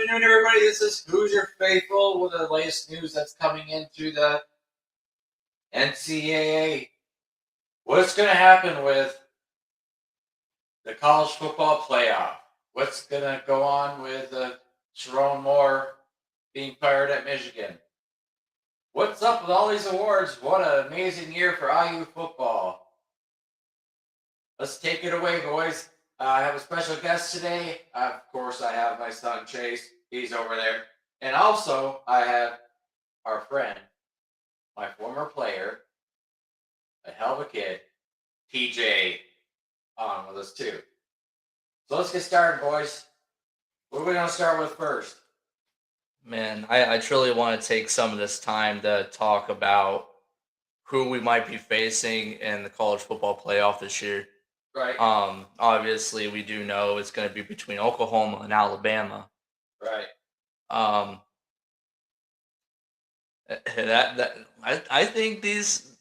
afternoon, everybody. This is Hoosier Faithful with the latest news that's coming into the NCAA. What's going to happen with the college football playoff? What's going to go on with Sherrone Moore being fired at Michigan? What's up with all these awards? What an amazing year for IU football. Let's take it away, boys. I have a special guest today. Of course, I have my son, Chase. He's over there. And also, I have our friend, my former player, a hell of a kid, TJ, on with us too. So let's get started, boys. What are we going to start with first? Man, I truly want to take some of this time to talk about who we might be facing in the college football playoff this year. Right. Obviously, we do know it's going to be between Oklahoma and Alabama. Right. I think this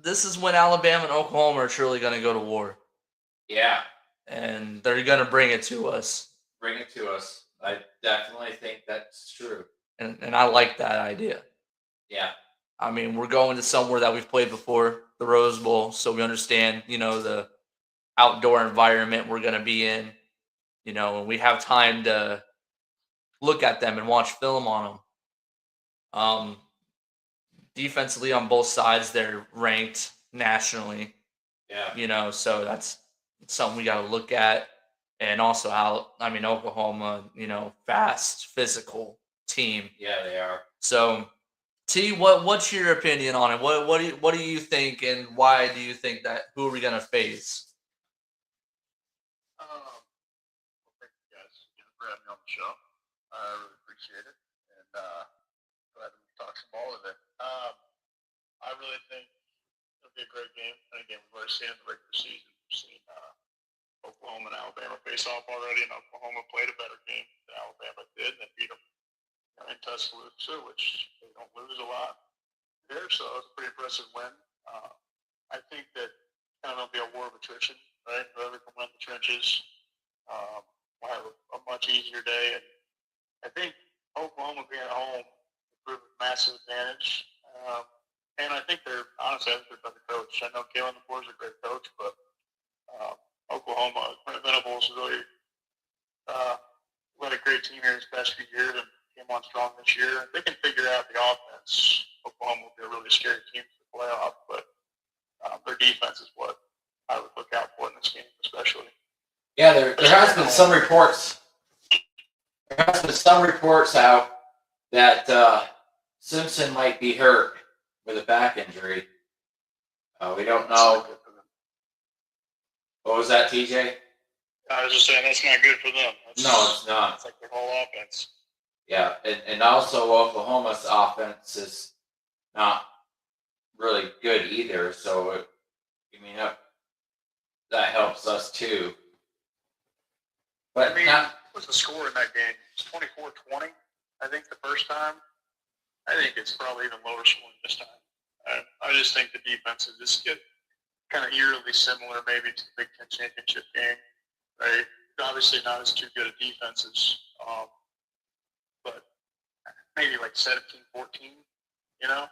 is when Alabama and Oklahoma are truly going to go to war. Yeah. And they're going to bring it to us. Bring it to us. I definitely think that's true. And I like that idea. Yeah. I mean, we're going to somewhere that we've played before, the Rose Bowl, so we understand, the outdoor environment we're going to be in, and we have time to look at them and watch film on them. Defensively on both sides, they're ranked nationally. Yeah. So that's something we got to look at. And also Oklahoma, fast, physical team. Yeah, they are. So, T, what's your opinion on it? What do you think, and why do you think that? Who are we gonna face? Thank you guys for having me on the show. I really appreciate it, and glad we talk some ball today. I really think it'll be a great game. And again, we've already seen in the regular season. We've seen Oklahoma and Alabama face off already, and Oklahoma played a better game than Alabama did, and they beat them in Tuscaloosa, which they don't lose a lot there, so it was a pretty impressive win. I think that it'll be a war of attrition, right? Whoever can win the trenches will have a much easier day. And I think Oklahoma being at home will prove a massive advantage. And I think they're better coach. I know Kalen DeBoer is a great coach, but Oklahoma, Brent Venables really led a great team here this past few years and came on strong this year. If they can figure out the offense, Oklahoma will be a really scary team for the playoff, but their defense is what I would look out for in this game, especially. Yeah, there has been some reports. There has been some reports out that Simpson might be hurt with a back injury. We don't know. What was that, TJ? I was just saying that's not good for them. No, it's not. It's like their whole offense. Yeah, and also Oklahoma's offense is not really good either. So, that helps us too. But what was the score in that game? It's 24-20, I think, the first time. I think it's probably even lower scoring this time. I just think the defenses just get kind of eerily similar maybe to the Big Ten championship game, right? Obviously not as too good at defenses, but maybe like 17-14, Yeah,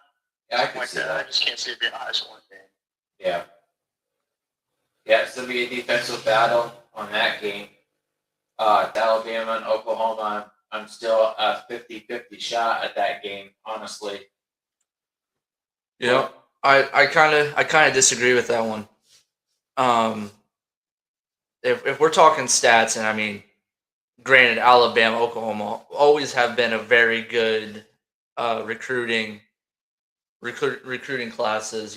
I can see that. I just can't see it being a high-scoring game. Yeah. Yeah, it's going to be a defensive battle on that game. Alabama and Oklahoma, I'm still a 50-50 shot at that game, honestly. Yeah, I kind of disagree with that one. If we're talking stats, and granted, Alabama, Oklahoma always have been a very good recruiting classes,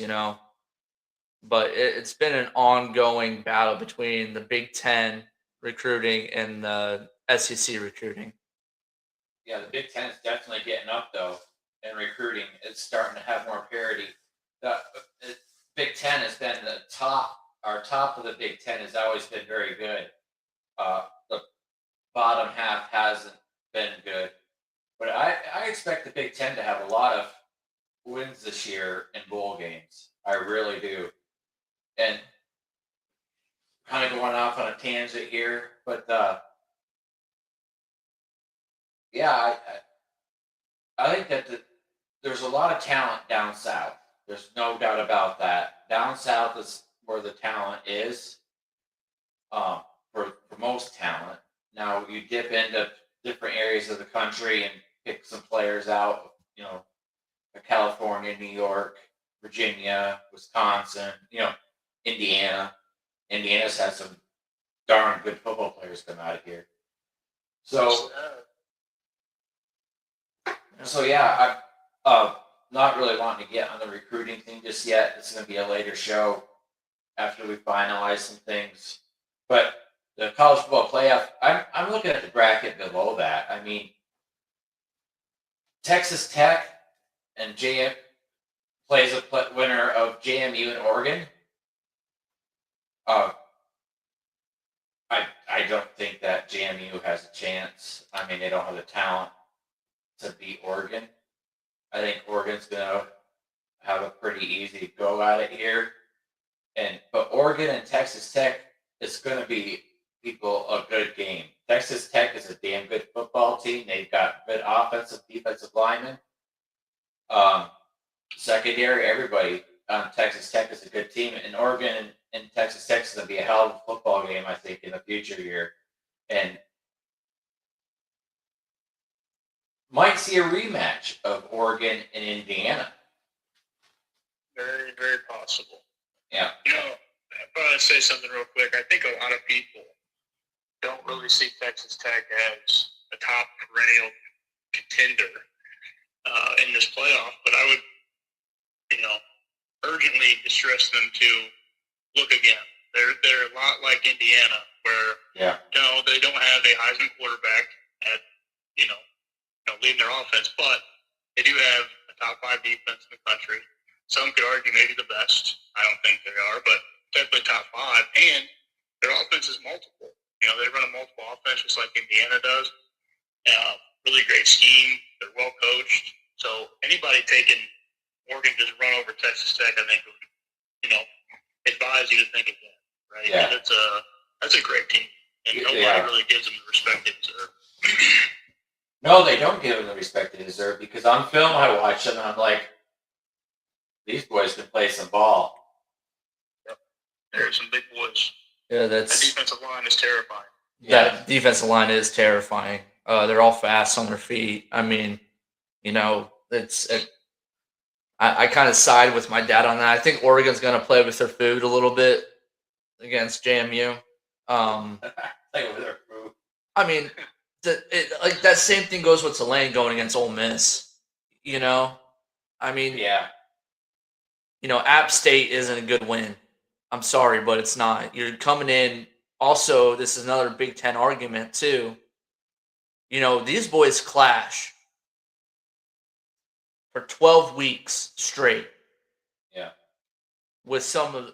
but it's been an ongoing battle between the Big Ten recruiting and the SEC recruiting. Yeah, the Big Ten is definitely getting up, though, in recruiting. It's starting to have more parity. The Big Ten has been the top. Our top of the Big Ten has always been very good. The bottom half hasn't been good. But I expect the Big Ten to have a lot of wins this year in bowl games. I really do. And kind of going off on a tangent here, but yeah, I think that there's a lot of talent down south. There's no doubt about that. Down south is where the talent is. For most talent. Now you dip into different areas of the country and pick some players out. California, New York, Virginia, Wisconsin. Indiana. Indiana's had some darn good football players come out of here. So yeah, I'm not really wanting to get on the recruiting thing just yet. It's going to be a later show after we finalize some things. But the college football playoff, I'm looking at the bracket below that. I mean, Texas Tech and JM plays a winner of JMU and Oregon. I don't think that JMU has a chance. I mean, they don't have the talent to beat Oregon. I think Oregon's gonna have a pretty easy go at it here. But Oregon and Texas Tech is gonna be a good game. Texas Tech is a damn good football team. They've got good offensive, defensive linemen. Secondary, everybody on Texas Tech is a good team, and Oregon and Texas Tech is going to be a hell of a football game, I think, in the future here, and might see a rematch of Oregon and Indiana. Very, very possible. Yeah. If I want to say something real quick, I think a lot of people don't really see Texas Tech as a top perennial contender in this playoff, but I would, urgently distress them to look again. They're a lot like Indiana, where they don't have a Heisman quarterback at leading their offense, but they do have a top 5 defense in the country. Some could argue maybe the best. I don't think they are, but definitely top 5. And their offense is multiple. They run a multiple offense just like Indiana does. Really great scheme. They're well coached. So anybody taking Oregon just run over Texas Tech, I think would, advise you to think again, right? Yeah. That's a great team, and nobody really gives them the respect they deserve. No, they don't give them the respect they deserve, because on film I watch them and I'm like, these boys can play some ball. Yep. There's some big boys. Yeah, that defensive line is terrifying. That defensive line is terrifying. They're all fast on their feet. I mean, I kind of side with my dad on that. I think Oregon's going to play with their food a little bit against JMU. Play with their food. I mean, that same thing goes with Tulane going against Ole Miss. I mean, App State isn't a good win. I'm sorry, but it's not. You're coming in. Also, this is another Big Ten argument too. These boys clash for 12 weeks straight. Yeah. With to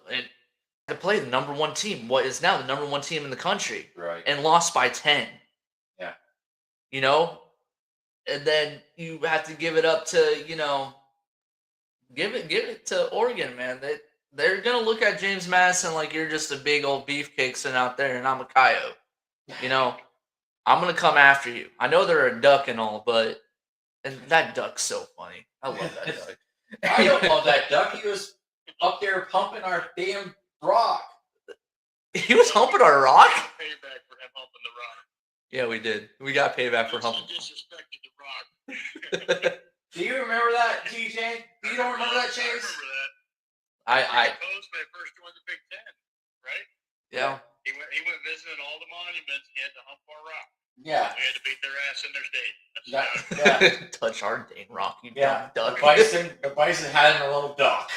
play the number 1 team, what is now the number 1 team in the country. Right. And lost by 10. Yeah. And then you have to give it up to, give it to Oregon, man. They're going to look at James Madison like you're just a big old beefcake sitting out there and I'm a coyote. I'm going to come after you. I know they're a duck and all, but that duck's so funny. I love that duck. I don't love that duck. He was up there pumping our damn rock. He was humping our rock? Payback for him humping the rock. Yeah, we did. We got payback for humping. Disrespected the rock. Do you remember that, TJ? You don't remember that, Chase? I remember that. I Opposed when they first joined the Big Ten, right? Yeah. He went visiting all the monuments and he had to hump our rock. Yeah. We had to beat their ass in their state. Touch our Dane Rock, you dumb duck. The bison had him a little duck.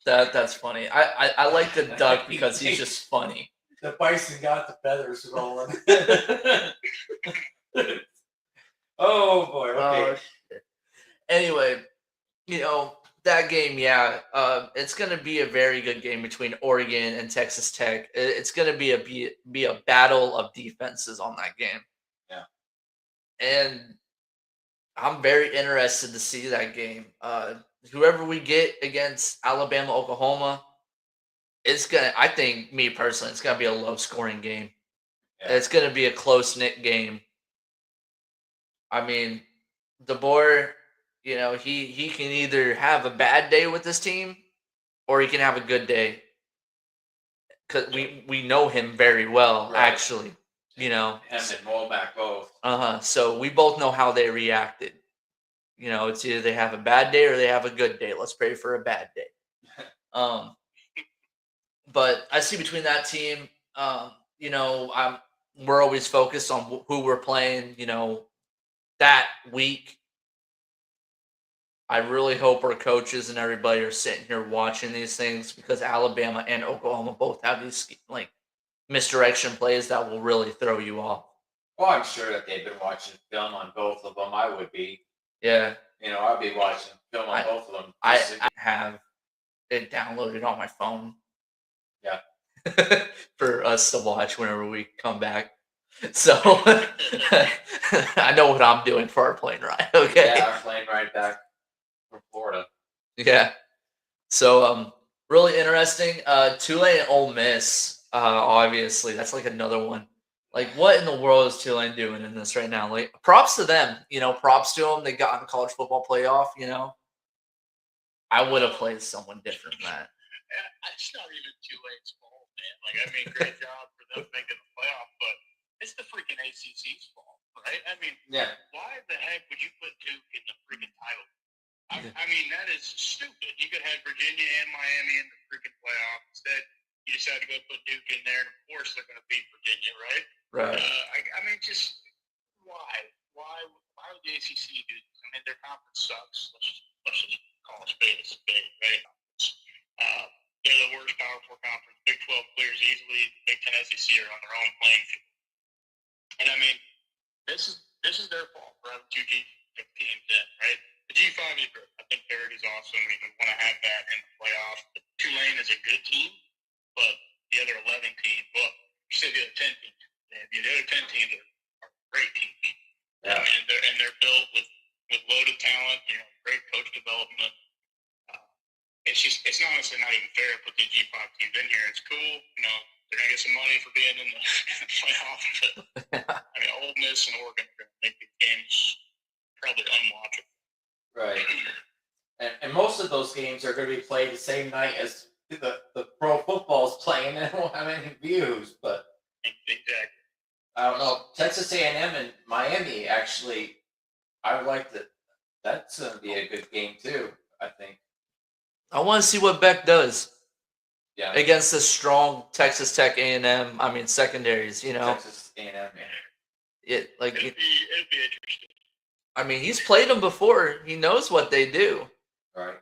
That's funny. I like the duck because he's just funny. The bison got the feathers rolling. Oh boy. Okay. Anyway, that game, it's going to be a very good game between Oregon and Texas Tech. It's going to be a battle of defenses on that game. Yeah. And I'm very interested to see that game. Whoever we get against Alabama, Oklahoma, I think, me personally, it's going to be a low-scoring game. Yeah. It's going to be a close-knit game. I mean, DeBoer, he can either have a bad day with this team or he can have a good day. Because we know him very well, Right. actually. Him and Molback both. So we both know how they reacted. It's either they have a bad day or they have a good day. Let's pray for a bad day. But I see between that team, we're always focused on who we're playing, that week. I really hope our coaches and everybody are sitting here watching these things because Alabama and Oklahoma both have these misdirection plays that will really throw you off. Well, I'm sure that they've been watching film on both of them. I would be. Yeah. I'd be watching film on both of them. I have it downloaded on my phone. Yeah. For us to watch whenever we come back. So I know what I'm doing for our plane ride. Okay. Yeah, our plane ride back from Florida. Yeah. So really interesting. Tulane and Ole Miss. Obviously, that's like another one. Like, what in the world is Tulane doing in this right now? Like, props to them. Props to them. They got in the college football playoff. I would have played someone different than that. It's not even Tulane's fault, man. Great job for them making the playoff, but it's the freaking ACC's fault, right? Yeah. Why the heck would you put Duke in the freaking title? That is stupid. You could have Virginia and Miami in the freaking playoff. Instead, you decided to go put Duke in there, and of course they're going to beat Virginia, right? Right. Just why? Why would the ACC do this? Their conference sucks. Let's just call a spade, right? They're the worst Power 4 conference. Big 12 clears easily. Big 10 SEC are on their own playing field. And this is their fault for having two G5 teams in, right? The G5 is great. I think parity's awesome. You want to have that in the playoffs. But Tulane is a good team, but the other 11 teams, well, you said the other 10 teams. The other 10 teams are great teams. Yeah. And they're built with loaded talent, great coach development. It's honestly not even fair to put the G5 teams in here. It's cool, they're gonna get some money for being in the playoff. But Ole Miss and Oregon are gonna make the games probably unwatchable. Right. And most of those games are going to be played the same night as the pro football's playing, and it won't have any views. But exactly. I don't know. Texas A&M and Miami actually, I like that. That's going to be a good game too. I think. I want to see what Beck does. Yeah. Against the strong Texas Tech A&M, secondaries, Texas A&M, yeah. It'd be interesting. He's played them before. He knows what they do. Right.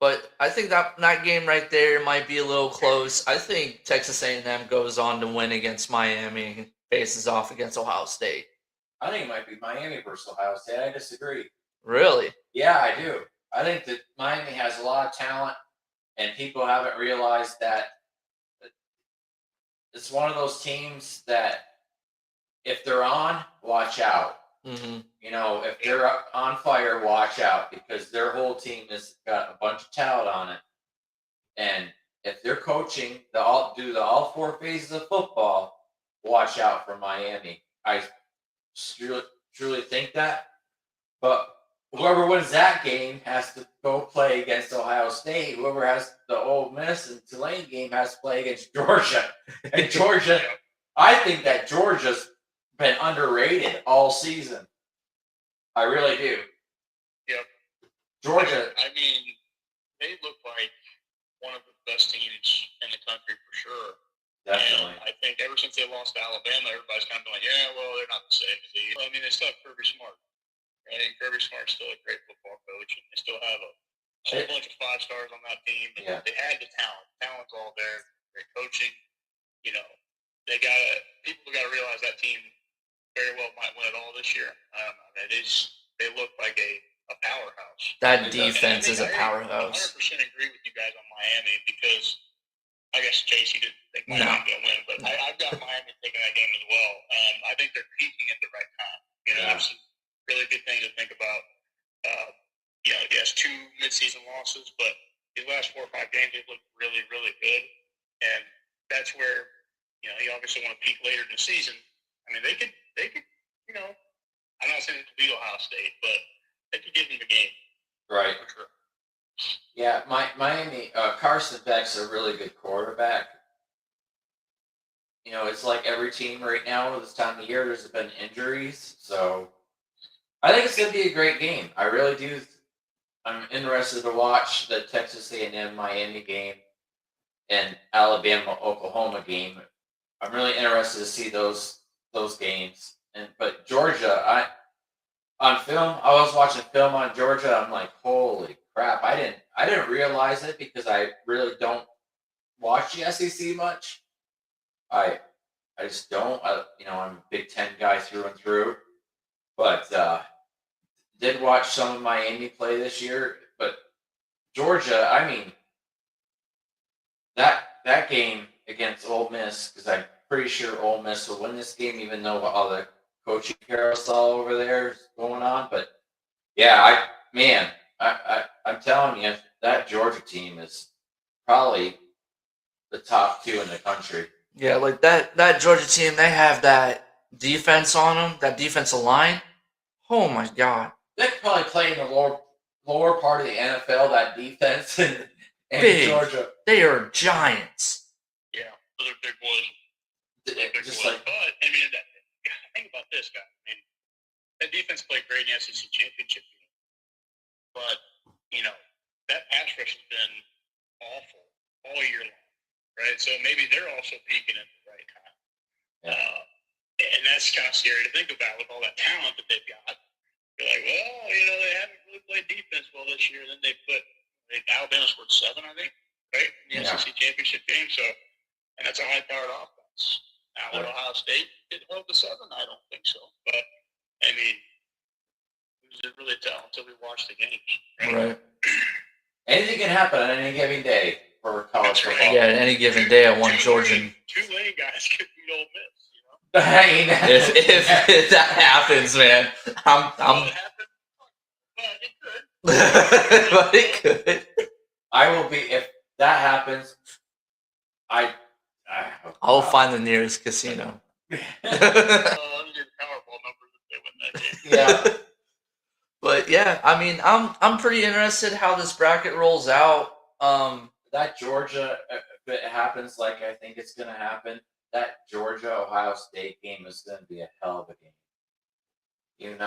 But I think that game right there might be a little close. I think Texas A&M goes on to win against Miami, faces off against Ohio State. I think it might be Miami versus Ohio State. I disagree. Really? Yeah, I do. I think that Miami has a lot of talent, and people haven't realized that it's one of those teams that if they're on, watch out. Mm-hmm. If they're on fire, watch out because their whole team has got a bunch of talent on it. And if they're coaching all four phases of football, watch out for Miami. I truly think that. But whoever wins that game has to go play against Ohio State. Whoever has the Ole Miss and Tulane game has to play against Georgia. And Georgia, I think that Georgia's been underrated all season. I really do. Yep. Georgia. They look like one of the best teams in the country for sure. Definitely. And I think ever since they lost to Alabama, everybody's kind of been like, yeah, well, they're not the same as these. They still have Kirby Smart. Right? And Kirby Smart's still a great football coach, and they still have a whole bunch of 5 stars on that team. And they had the talent. Talent's all there. Great coaching. People got to realize that team very well might win it all this year. They look like a powerhouse. That defense is a powerhouse. 100% agree with you guys on Miami because I guess Chase, you didn't think Miami was going to win, but I've got Miami taking that game as well. I think they're peaking at the right time. There's some really good things to think about. Yes, 2 midseason losses, but these last 4 or 5 games they've looked really, really good, and that's where you obviously want to peak later in the season. They could I'm not saying to beat Ohio State, but they could give them the game. Right. For sure. Yeah, Miami, Carson Beck's a really good quarterback. You know, it's like every team right now this time of year, there's been injuries. So I think it's going to be a great game. I really do. I'm interested to watch the Texas A&M Miami game and Alabama Oklahoma game. I'm really interested to see those games. But Georgia, on film, I was watching film on Georgia. I'm like, holy crap! I didn't realize it because I really don't watch the SEC much. I just don't. I'm a Big Ten guy through and through. But did watch some of Miami play this year. But Georgia, I mean, that game against Ole Miss, because I'm pretty sure Ole Miss will win this game, even though all the coaching carousel over there is going on. But yeah, I'm telling you, that Georgia team is probably the top 2 in the country. Yeah, like that Georgia team, they have that defense on them, that defensive line. Oh my God. They could probably play in the lower part of the NFL, that defense and Big. Georgia. They are giants. Yeah, those are big boys. Big Just boys. like, But I mean, think about this, guy. I mean, that defense played great in the SEC championship game, but that pass rush has been awful all year long, right? So maybe they're also peaking at the right time. yeah. And that's kind of scary to think about with all that talent that they've got. You're like, well, they haven't really played defense well this year. Then Alabama scored 7, I think, right, in the SEC championship game. So, and that's a high-powered offense. Now, would Ohio State get held to 7? I don't think so. But I mean, who's it really tell until we watch the games, right? Anything can happen on any given day for college football. Yeah, any given day, I want Georgia. Tulane guys could beat Ole Miss. If that happens, man, Well, it happened, but it could. but it could. I will be if that happens. I'll find the nearest casino. Let me get Powerball numbers if they win that game. Yeah. But yeah, I mean, I'm pretty interested how this bracket rolls out. That Georgia, if it happens like I think it's going to happen, that Georgia Ohio State game is going to be a hell of a game.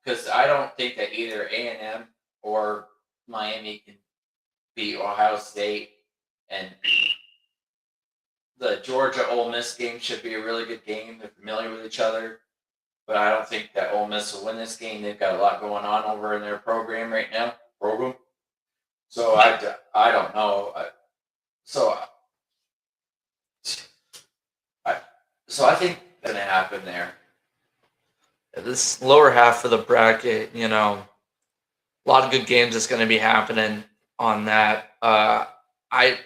Because I don't think that either A&M or Miami can beat Ohio State, and the Georgia Ole Miss game should be a really good game. They're familiar with each other, but I don't think that Ole Miss will win this game. They've got a lot going on over in their program right now. So I don't know. So I think it's going to happen there. This lower half of the bracket, a lot of good games that's going to be happening on that. I've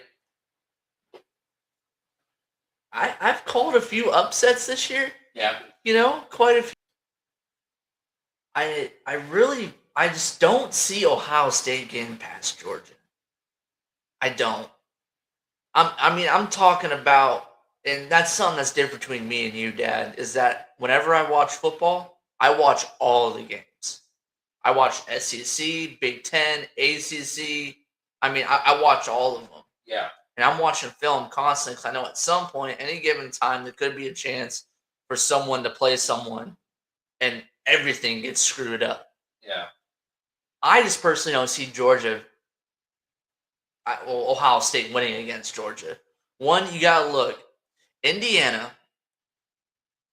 called a few upsets this year. Yeah. Quite a few. I just don't see Ohio State getting past Georgia. I don't. I'm talking about, and that's something that's different between me and you, Dad, is that whenever I watch football, I watch all the games. I watch SEC, Big Ten, ACC. I watch all of them. Yeah. And I'm watching film constantly because I know at some point, any given time, there could be a chance for someone to play someone and everything gets screwed up. Yeah. I just personally don't see Ohio State winning against Georgia. One, you got to look. Indiana,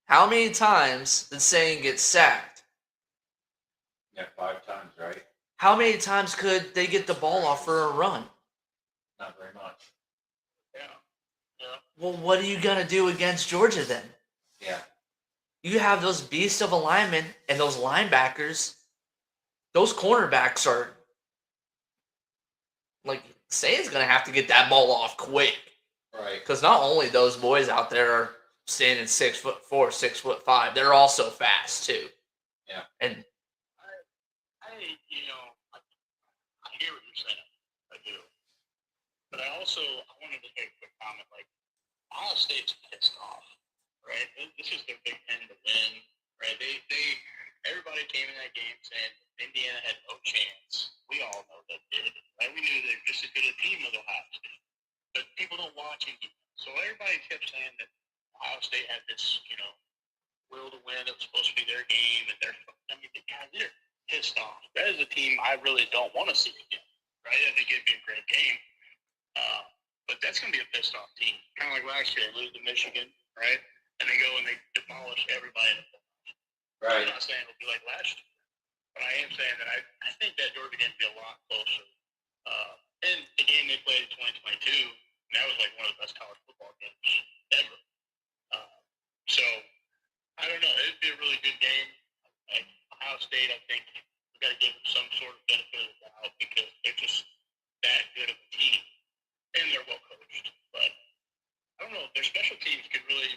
how many times did Saying get sacked? Yeah, 5 times, right? How many times could they get the ball off for a run? Not very much. Yeah. Well, what are you going to do against Georgia then? Yeah. You have those beasts of a linemen and those linebackers. Those cornerbacks are like Saying's going to have to get that ball off quick. Right. Because not only those boys out there are standing 6'4", 6'5", they're also fast too. Yeah. And I hear what you're saying. I do. But I wanted to make a quick comment. Like, Ohio State's pissed off, right? This is their Big Ten to win, right? everybody came in that game saying Indiana had no chance. We all know they did. Right? We knew they were just as good a team as Ohio State. But people don't watch Indiana. So everybody kept saying that Ohio State had this, will to win. It was supposed to be their game. And they're pissed off. That is a team I really don't want to see again. Right? I think it'd be a great game. But that's going to be a pissed off team. Kind of like last year, they lose to Michigan, right? And they go and they demolish everybody in the Right. I'm not saying it'll be like last year, but I am saying that I think that Georgia game will be a lot closer. And the game they played in 2022, that was like one of the best college football games ever. So, I don't know. It'd be a really good game. Like Ohio State, I think we got to give them some sort of benefit of the doubt because they're just that good of a team. And they're well coached. But I don't know. Their special teams could really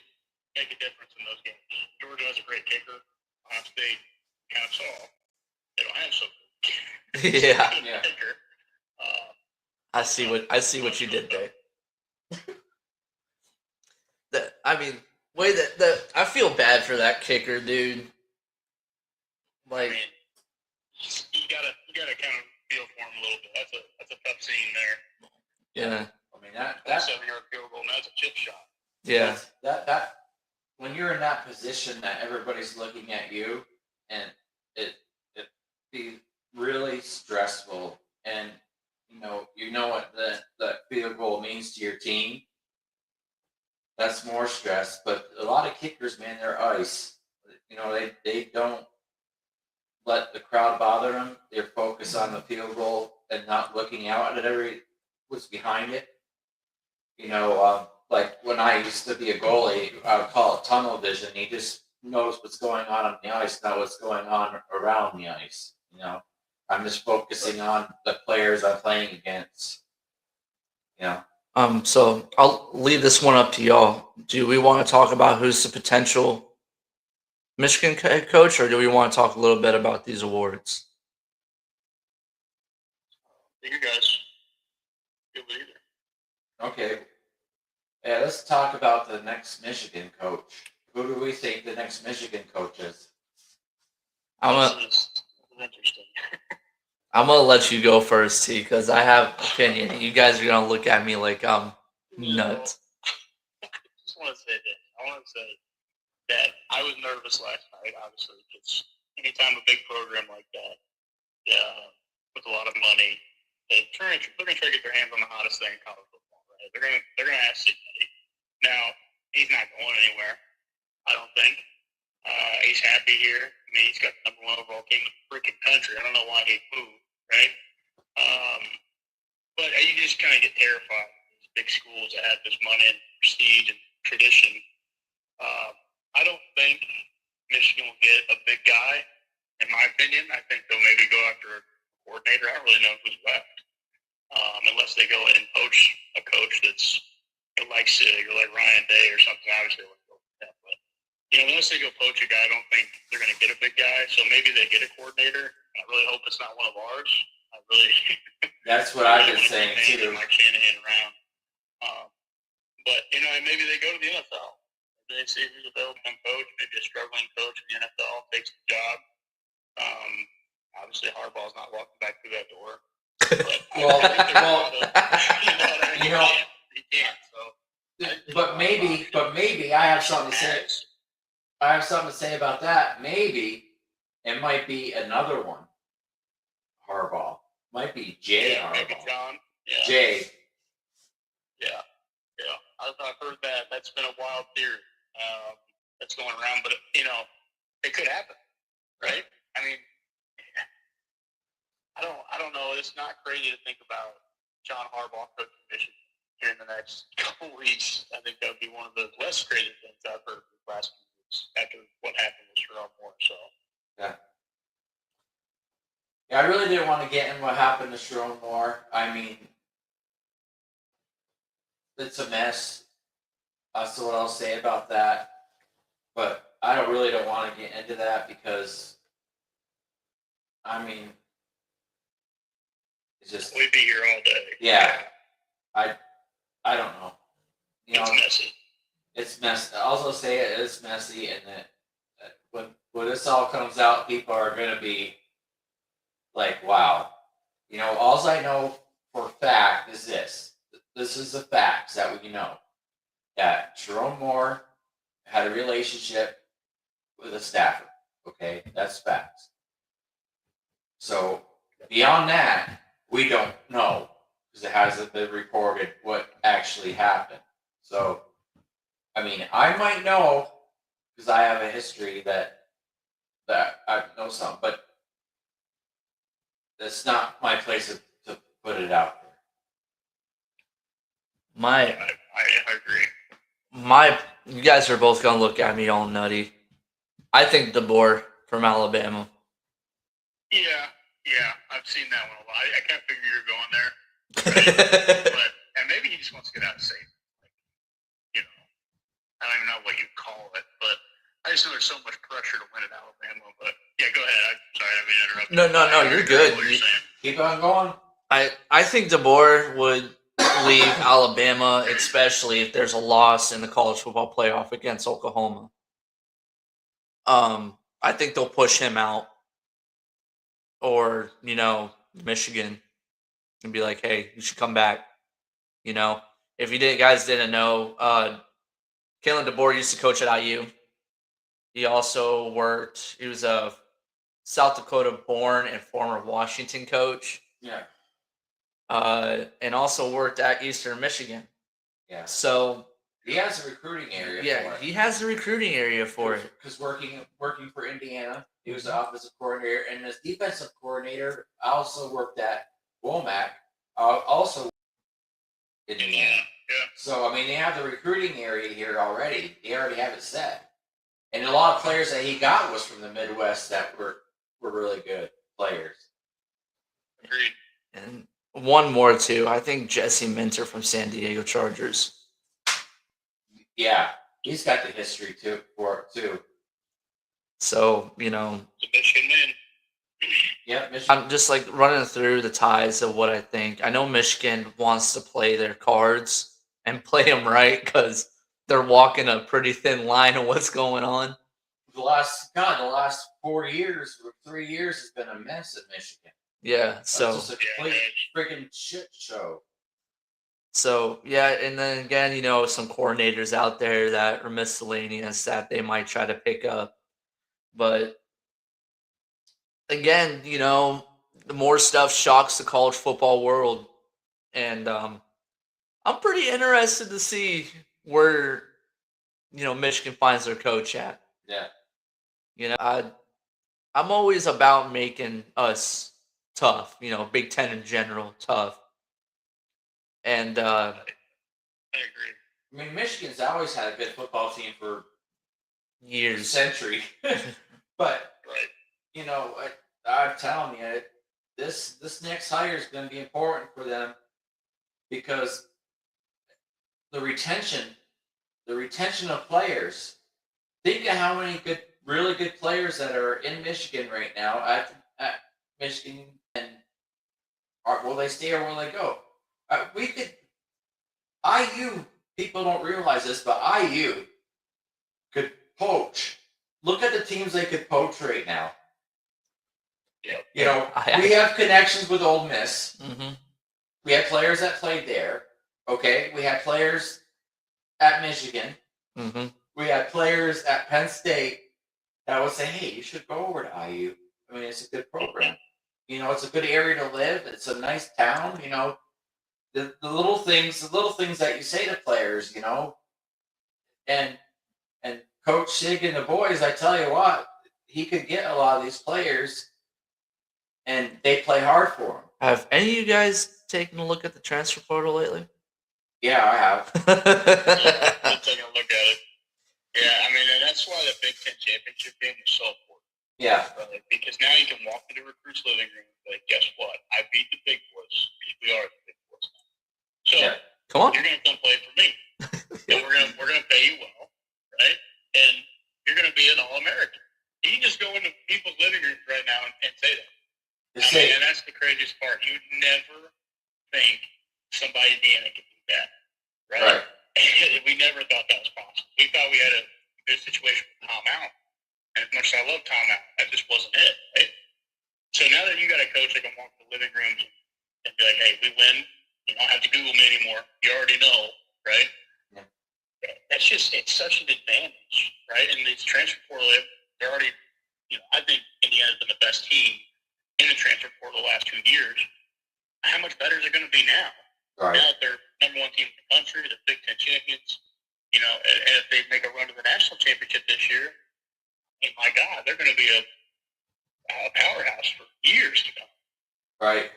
make a difference in those games. Georgia has a great kicker. Ohio State kind of saw they don't have so good. Yeah. Yeah. Kicker. I see what you did there. I feel bad for that kicker, dude. I Like, mean, you gotta kind of feel for him a little bit. That's a tough scene there. yeah, I mean that 7-yard field goal. And that's a chip shot. yeah, that when you're in that position that everybody's looking at you, and it be really stressful, and you know what the field goal means to your team. That's more stress. But a lot of kickers, man, they're ice. They don't let the crowd bother them. They're focused on the field goal and not looking out at what's behind it. Like when I used to be a goalie, I would call it tunnel vision. He just knows what's going on the ice, not what's going on around the ice. I'm just focusing on the players I'm playing against. So I'll leave this one up to y'all. Do we want to talk about who's the potential Michigan head coach, or do we want to talk a little bit about these awards? You guys good with either. Okay. Yeah, let's talk about the next Michigan coach. Who do we think the next Michigan coach is? This is interesting. I'm gonna let you go first, T, because I have opinion. You guys are gonna look at me like I'm nuts. I just want to say this. I want to say that I was nervous last night, obviously, because anytime a big program like that, with a lot of money, they're going to try to get their hands on the hottest thing in college football, right? They're going to ask Cincinnati. Now, he's not going anywhere, I don't think. He's happy here. I mean, he's got the number one overall team in the freaking country. I don't know why he moved, right? But you just kind of get terrified. These big schools that have this money and prestige and tradition. I don't think Michigan will get a big guy, in my opinion. I think they'll maybe go after a coordinator. I don't really know who's left. Unless they go in and poach a coach that's like Sig or like Ryan Day or something. Obviously, they wouldn't go with that. But, unless they go poach a guy, I don't think they're going to get a big guy. So maybe they get a coordinator. I really hope it's not one of ours. I really. That's what I've been saying too. Like Shanahan around. But maybe they go to the NFL. They see who's available to coach. Maybe a struggling coach in the NFL takes the job. Obviously, Harbaugh's not walking back through that door. But he can't. So, but maybe I have something to say. I have something to say about that. Maybe it might be another one. Harbaugh might be Jay Harbaugh. Maybe John. Yeah. Jay. Yeah. I've heard that. That's been a wild theory that's going around, but it could happen, right? I mean, I don't know. It's not crazy to think about John Harbaugh coaching Michigan here in the next couple weeks. I think that would be one of the less crazy things I've heard in the last few weeks after what happened with Sherrone Moore. So Yeah, I really didn't want to get in what happened to Sherrone Moore. I mean, it's a mess. That's what I'll say about that. But I really don't want to get into that because, I mean, it's just. we'd be here all day. Yeah. I don't know. It's messy. It's messy. I'll also say it is messy, and that when when this all comes out, people are going to be like, wow. You know, all I know for a fact is this. This is the facts that we know. That Sherrone Moore had a relationship with a staffer. Okay, that's facts. So beyond that, we don't know because it hasn't been reported what actually happened. So, I mean, I might know because I have a history that I know something, but that's not my place to put it out there. I agree. You guys are both gonna look at me all nutty. I think DeBoer from Alabama. Yeah, I've seen that one a lot. I can't figure you're going there, but and maybe he just wants to get out of state. Like, you know, I don't even know what you call it, but I just know there's so much pressure to win at Alabama. But yeah, go ahead. I'm sorry, I didn't interrupt. No, you're good. What you're saying. Keep on going. I think DeBoer would leave Alabama, especially if there's a loss in the college football playoff against Oklahoma. I think they'll push him out, or Michigan, and be like, "Hey, you should come back." If you guys didn't know, Kalen DeBoer used to coach at IU. He also worked. He was a South Dakota born and former Washington coach. Yeah. And also worked at Eastern Michigan. Yeah. So he has a recruiting area. Yeah, he has a recruiting area for it. Because working for Indiana, he was the offensive coordinator, and as defensive coordinator, I also worked at Womack. Also Indiana. Yeah. So I mean, they have the recruiting area here already. They already have it set, and a lot of players that he got was from the Midwest that were really good players. Agreed. And one more too. I think Jesse Minter from San Diego Chargers. Yeah, he's got the history for it too. So The Michigan men. Yeah, Michigan. I'm just like running through the ties of what I think. I know Michigan wants to play their cards and play them right because they're walking a pretty thin line of what's going on. The last 4 years or 3 years has been a mess at Michigan. Yeah, so it's just a complete freaking shit show. So yeah, and then again, some coordinators out there that are miscellaneous that they might try to pick up, but again, the more stuff shocks the college football world, and I'm pretty interested to see where Michigan finds their coach at. Yeah. I'm always about making us tough. Big Ten in general tough, and I agree. I mean, Michigan's always had a good football team for a years. century, but Right. I'm telling you, this next hire is going to be important for them because the retention of players. Think of how many really good players that are in Michigan right now at Michigan, and will they stay or will they go? IU, people don't realize this, but IU could poach. Look at the teams they could poach right now. Yeah. We have connections with Ole Miss. Mm-hmm. We have players that played there. Okay, we have players at Michigan. Mm-hmm. We have players at Penn State that would say, "Hey, you should go over to IU. I mean, it's a good program. It's a good area to live. It's a nice town. The little things that you say to players. And Coach Sig and the boys, I tell you what, he could get a lot of these players, and they play hard for him. Have any of you guys taken a look at the transfer portal lately? Yeah, I have. We'll take a look at it. Yeah, I mean, and that's why the Big Ten championship game was so important. Yeah. Right? Because now you can walk into recruits' living room and be like, guess what? I beat the big boys. We are the big boys now. So Come on. you're gonna come play for me. And we're gonna pay you well, right? And you're gonna be an All-American. You can just go into people's living rooms right now and say that. And that's the craziest part. You'd never think somebody in Indiana could do that, right? We never thought that was possible. We thought we had a good situation with Tom Allen. And as much as I love Tom it's such an advantage, right? And these transfer portal, they're already, I think Indiana's been the best team in the transfer portal the last 2 years. How much better is it going to be now? Right. Now that they're number one team in the country, the Big Ten champions, and if they make a run to the national championship this year, my God, they're going to be a powerhouse for years to come. Right.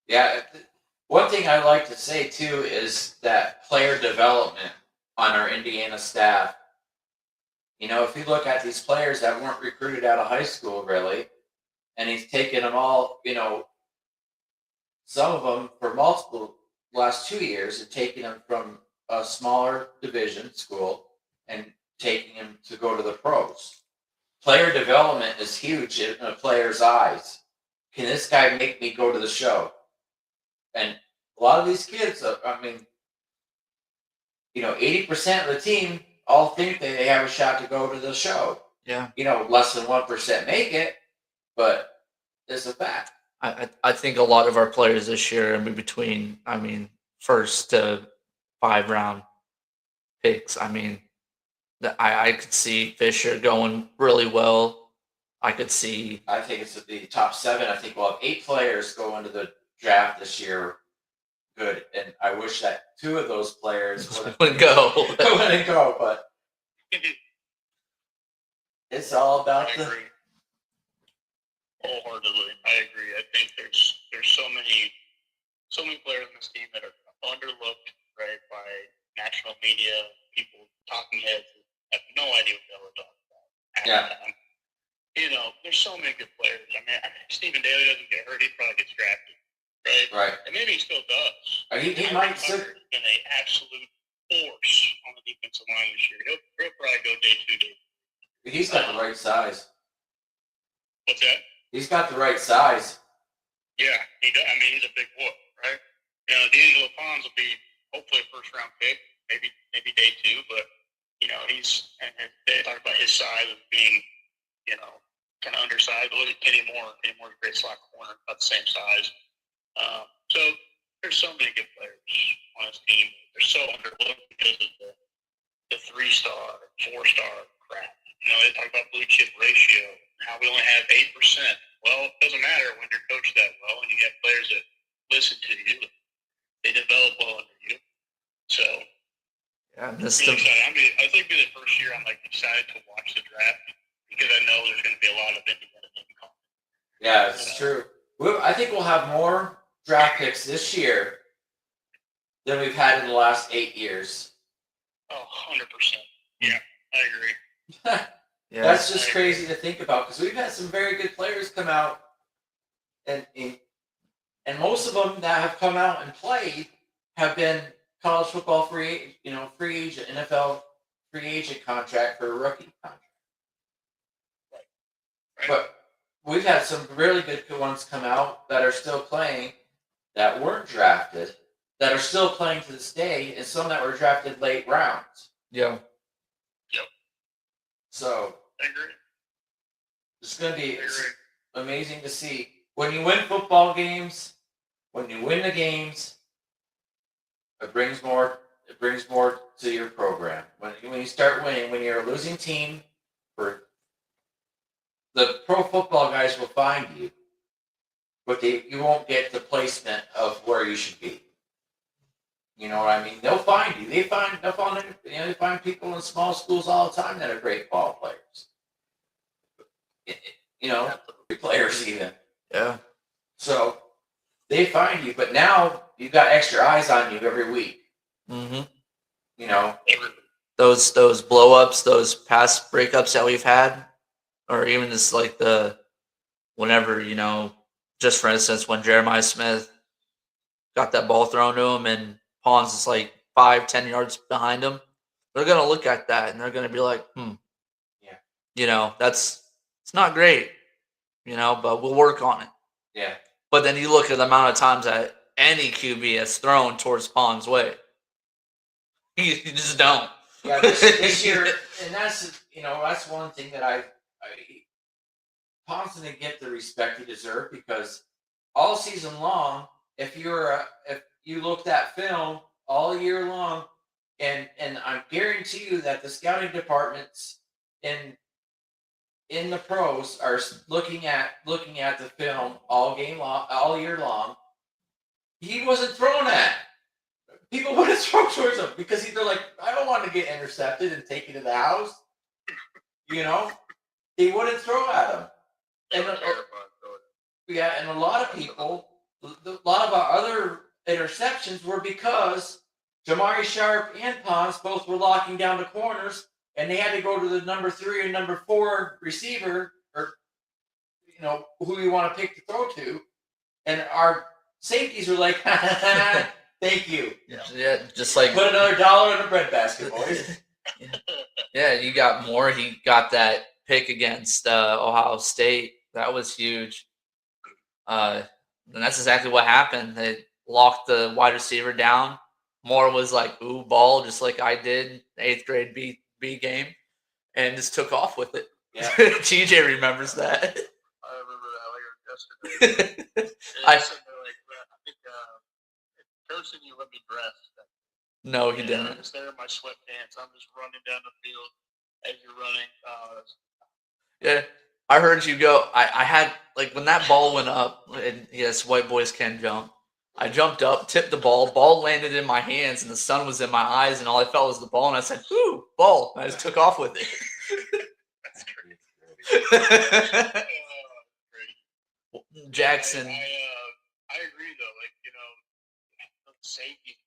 Yeah. One thing I like to say too is that player development on our Indiana staff. If you look at these players that weren't recruited out of high school, really, and he's taken them all, some of them for multiple last 2 years and taking them from a smaller division school and taking them to go to the pros. Player development is huge in a player's eyes. Can this guy make me go to the show? And a lot of these kids, 80% of the team all think that they have a shot to go to the show. Yeah. Less than 1% make it, but it's a fact. I think a lot of our players this year are between, first to 5 round picks. I could see Fisher going really well. I think it's the top 7. I think we'll have 8 players go into the draft this year. Good, and I wish that 2 of those players wouldn't go. wouldn't go, but it's all about I agree. Wholeheartedly, I agree. I think there's so many players on this team that are underlooked, right, by national media, people, talking heads have no idea what the hell they're talking about. Yeah. There's so many good players. Stephen Daly doesn't get hurt, he probably gets drafted, right? Right. And maybe he still does. He might still. He's been an absolute force on the defensive line this year. He'll probably go day 2, day 3. He's got the right size. What's that? He's got the right size. Yeah, he does. He's a big boy, right? D'Angelo Pons will be hopefully a first-round pick, maybe day 2, but and they talk about his size as being, kind of undersized. But look at Kenny Moore. Kenny Moore's a great slot corner, about the same size. So there's so many good players on this team. They're so underlooked because of the 3-star, 4-star crap. They talk about blue chip ratio, how we only have 8%. Well, it doesn't matter when you're coached that well and you have players that listen to you. They develop well under you. So, yeah, I'm excited. I think it'll be the first year I'm excited to watch the draft because I know there's going to be a lot of Indiana income. Yeah, it's true. I think we'll have more draft picks this year than we've had in the last 8 years. Oh, 100%. Yeah, I agree. Yeah. That's just crazy to think about because we've had some very good players come out, and most of them that have come out and played have been college football free agent, NFL free agent contract for a rookie contract. Right. But we've had some really good ones come out that are still playing, that weren't drafted, that are still playing to this day, and some that were drafted late rounds. Yeah. So I agree. it's going to be amazing to see. When you win football games, when you win the games, it brings more to your program. When you start winning, when you're a losing team, the pro football guys will find you, but you won't get the placement of where you should be. You know what I mean? They'll find you. They find people in small schools all the time that are great ball players. Players even. Yeah. So they find you, but now you've got extra eyes on you every week. Mm-hmm. Those blow ups, those pass breakups that we've had, or even just whenever, just for instance, when Jeremiah Smith got that ball thrown to him and Pons is 5-10 yards behind him, they're going to look at that and they're going to be like, yeah, it's not great, but we'll work on it. Yeah. But then you look at the amount of times that any QB has thrown towards Pons' way. You just don't. Yeah, this year, and that's one thing that Pons didn't get the respect he deserved because all season long, if you looked at film all year long, And I guarantee you that the scouting departments in the pros are looking at the film all year long. He wasn't thrown at. People wouldn't throw towards him because they're like, I don't want to get intercepted and taken to the house. You know, he wouldn't throw at him. And and a lot of people, a lot of our other interceptions were because Jamari Sharp and Pons both were locking down the corners, and they had to go to the number 3 and number 4 receiver, or who you want to pick to throw to, and our safeties were like, thank you. Yeah, just like put another $1 in the breadbasket, boys. Yeah, you got Moore. He got that pick against Ohio State. That was huge. And that's exactly what happened. They locked the wide receiver down. Moore was like, ooh, ball, just like I did 8th grade B game, and just took off with it. Yeah. TJ remembers that. I remember that like yesterday. I think Coach said you let me dress. No, he didn't. I'm just there in my sweatpants. I'm just running down the field as you're running. Yeah, I heard you go. I had, like, when that ball went up, and yes, white boys can jump. I jumped up, tipped the ball landed in my hands, and the sun was in my eyes, and all I felt was the ball, and I said, "Whoo, ball!" And I just took off with it. That's crazy. Jackson. I agree though. Like, safety,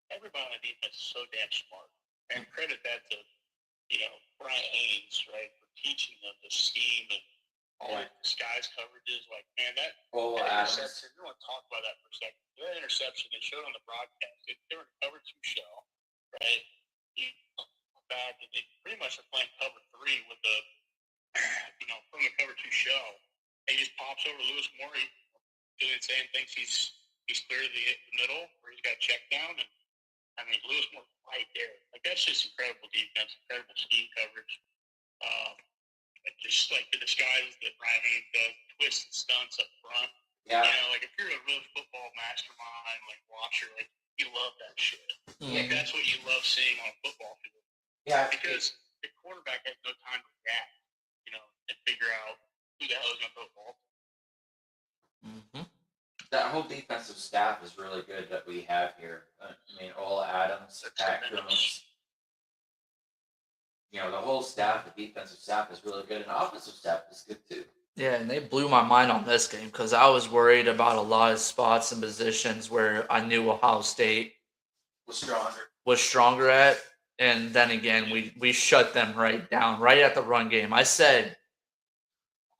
everybody on the defense is so damn smart, and credit that to Brian Haynes, right, for teaching them the scheme and all the disguise coverages. Like, man, that interception. We want to talk about that for a second. That interception, they showed on the broadcast. They were in cover 2 shell, right? Back, and they pretty much are playing cover 3 with the from the cover 2 shell. And he just pops over Lewis Moore, doing the same things. He's clear to the middle where he's got check down, and I mean Lewis Moore right there. Like, that's just incredible defense, incredible scheme coverage. Just like the disguises that Brian Haynes does, twists and stunts up front. Yeah. Like if you're a real football mastermind, like watcher, like you love that shit. Mm-hmm. Like that's what you love seeing on a football field. Yeah. Because the quarterback has no time to react, and figure out who the hell is going to throw the ball. Mm-hmm. That whole defensive staff is really good that we have here. I mean, Ola Adams, Pat Coons. The whole staff, the defensive staff is really good, and the offensive staff is good too. Yeah, and they blew my mind on this game because I was worried about a lot of spots and positions where I knew Ohio State was stronger at. And then again, we shut them right down, right at the run game. I said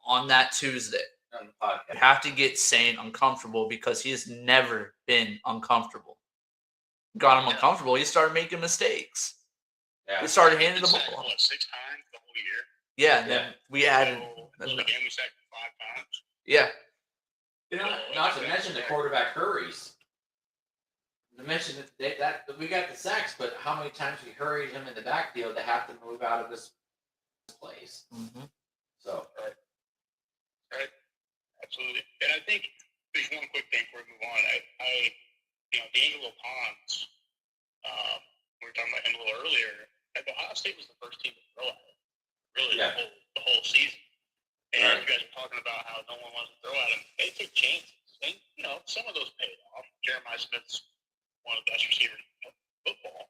on that Tuesday, you have to get Saint uncomfortable because he has never been uncomfortable. Got him uncomfortable. He started making mistakes. Yeah. He started handing the ball. 6 times the whole year. Yeah, and then we added. The game we sacked 5 times. Yeah. Not to mention the quarterback hurries. To mention that we got the sacks, but how many times we hurried him in the backfield to have to move out of this place. Mm-hmm. So. Right. Absolutely. And I think there's one quick thing before we move on. D'Angelo Pons, we were talking about him a little earlier. Ohio State was the first team to throw at him, really, the whole season. And you guys are talking about how no one wants to throw at him. They took chances. And, some of those paid off. Jeremiah Smith's one of the best receivers in football.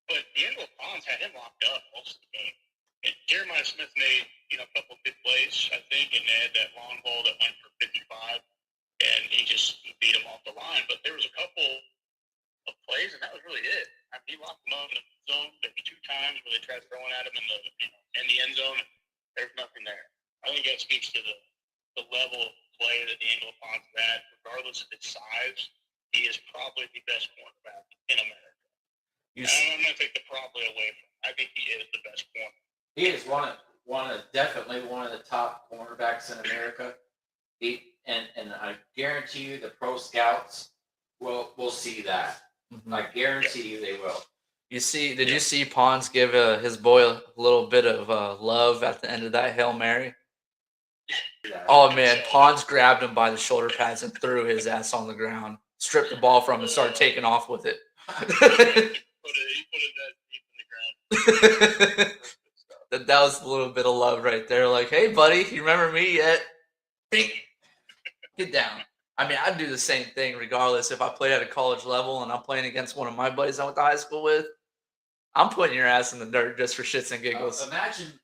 But D'Angelo Pons had him locked up most of the game. And Jeremiah Smith made, a couple of good plays, I think, and they had that long ball that went for 55, and he just beat him off the line. But there was a couple of plays, and that was really it. I mean, he locked him up in the zone. There were 2 times where they tried throwing at him in the end zone, and there's nothing there. I think that speaks to the level of play that D'Angelo Pons is at. Regardless of his size, he is probably the best cornerback in America. I'm going to take the probably away from him. I think he is the best corner. He is definitely one of the top cornerbacks in America. And I guarantee you the pro scouts will see that. Mm-hmm. I guarantee you they will. Did you see Pons give his boy a little bit of love at the end of that Hail Mary? Yeah. Oh, man. Pons grabbed him by the shoulder pads and threw his ass on the ground. stripped the ball from and started taking off with it. He put it that deep in the ground. That was a little bit of love right there. Like, hey, buddy, you remember me yet? Bing. Get down. I mean, I'd do the same thing regardless if I played at a college level and I'm playing against one of my buddies I went to high school with. I'm putting your ass in the dirt just for shits and giggles. Imagine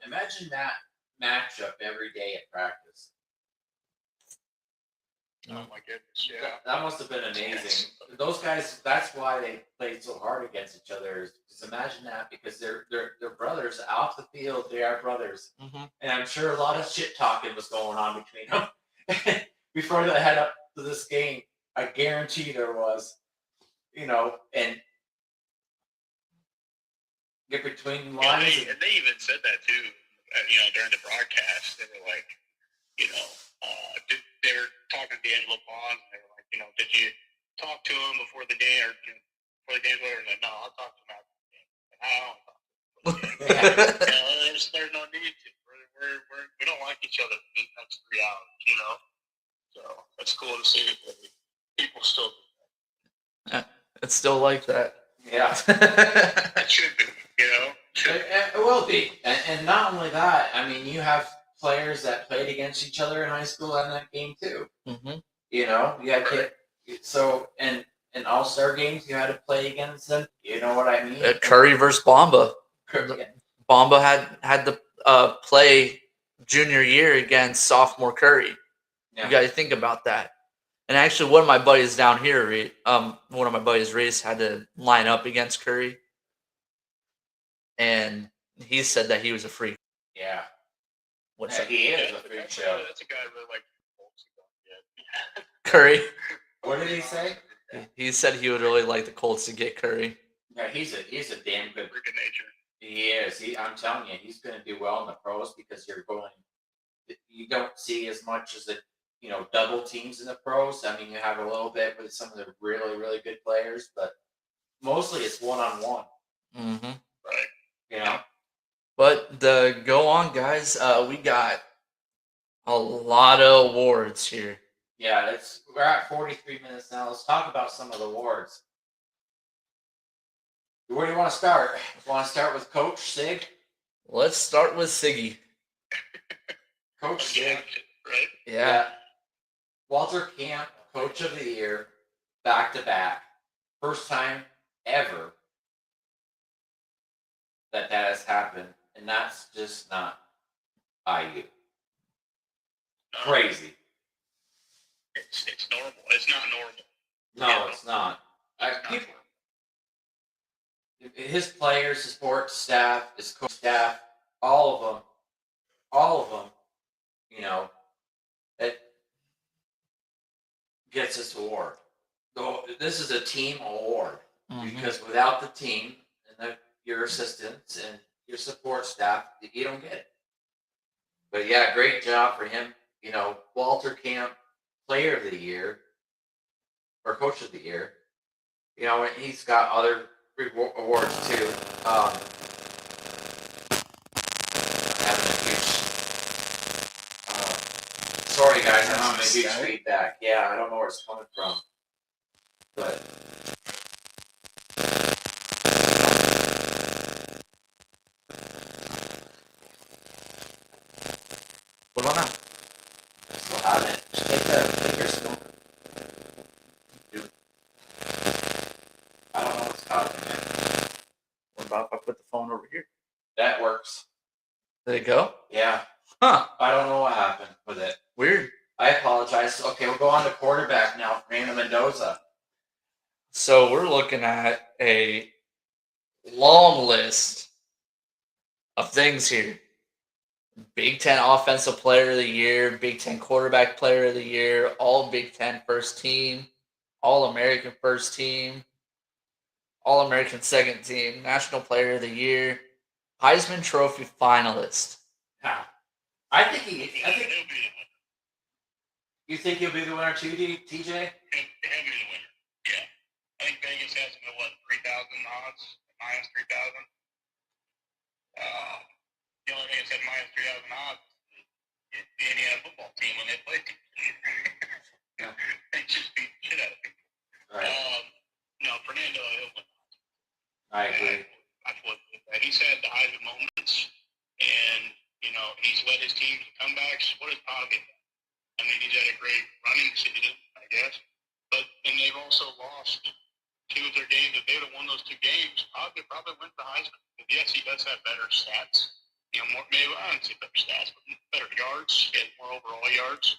that matchup every day at practice. Oh my goodness, yeah. That must have been amazing. Those guys, that's why they played so hard against each other. Just imagine that, because they're brothers off the field. They are brothers, and I'm sure a lot of shit talking was going on between them before they head up to this game. I guarantee there was, and get between lines. And they even said that too. During the broadcast, they were like, they were talking to D'Angelo Bonds, and they were like, did you talk to him before the game or before the game? Whatever. Like, no, I'll talk to him after the game. Like, I don't talk to him. There's no need to. We don't like each other for the next 3 hours, So it's cool to see that people still do that. It's still like that. Yeah. It should be, It will be. And not only that, I mean, you have players that played against each other in high school in that game too. You had and in all-star games, you had to play against them. You know what I mean? Curry versus Bamba. Yeah. Bamba had to play junior year against sophomore Curry. Yeah. You got to think about that. And actually, one of my buddies down here, Reese, had to line up against Curry, and he said that he was a freak. Yeah. He is a freak show. That's a guy I really like. Curry. What did he say? He said he would really like the Colts to get Curry. Yeah, he's a damn good freak of nature. He is. I'm telling you, he's going to do well in the pros, because you don't see as much as the double teams in the pros. I mean, you have a little bit with some of the really, really good players, but mostly it's one-on-one. Right. But go on, guys. We got a lot of awards here. Yeah, we're at 43 minutes now. Let's talk about some of the awards. Where do you want to start? Want to start with Coach Sig? Let's start with Siggy. Coach Sig. Right? Yeah. Walter Camp, Coach of the Year, back-to-back. First time ever that has happened. And that's just not IU. Crazy. It's normal. It's not normal. No, it's not. His players, his support staff, his coach staff, all of them, it gets this award. This is a team award, because without the team and your assistants and your support staff, you don't get it. But yeah, great job for him. Walter Camp, Player of the Year or Coach of the Year. And he's got other awards too. Sorry guys, I'm having a huge feedback. Yeah, I don't know where it's coming from, but. What about now? Still have it. Just take your spoon. I don't know what's causing it. What about if I put the phone over here? That works. There you go. Yeah. Huh. I don't know what happened with it. Weird. I apologize. Okay, we'll go on to quarterback now. Fernando Mendoza. So we're looking at a long list of things here. Big Ten Offensive Player of the Year, Big Ten Quarterback Player of the Year, All Big Ten First Team, All American First Team, All American Second Team, National Player of the Year, Heisman Trophy finalist. Yeah. You think he'll be the winner too, TJ? He'll be the winner. Yeah. I think Vegas has him at 3,000 odds, minus 3,000. The only thing that said minus 3,000 odds is the Indiana football team when they played. They just beat the shit out of people. Right. No, Fernando, he'll win. I agree. I fully believe that. He's had the Heisman moments, and he's led his team to comebacks. What is Pogba? I mean, he's had a great running season, I guess. But and they've also lost two of their games. If they would have won those two games, Pogba probably wins the Heisman. But yes, he does have better stats. More, maybe I don't say better stats, but better yards. He has more overall yards.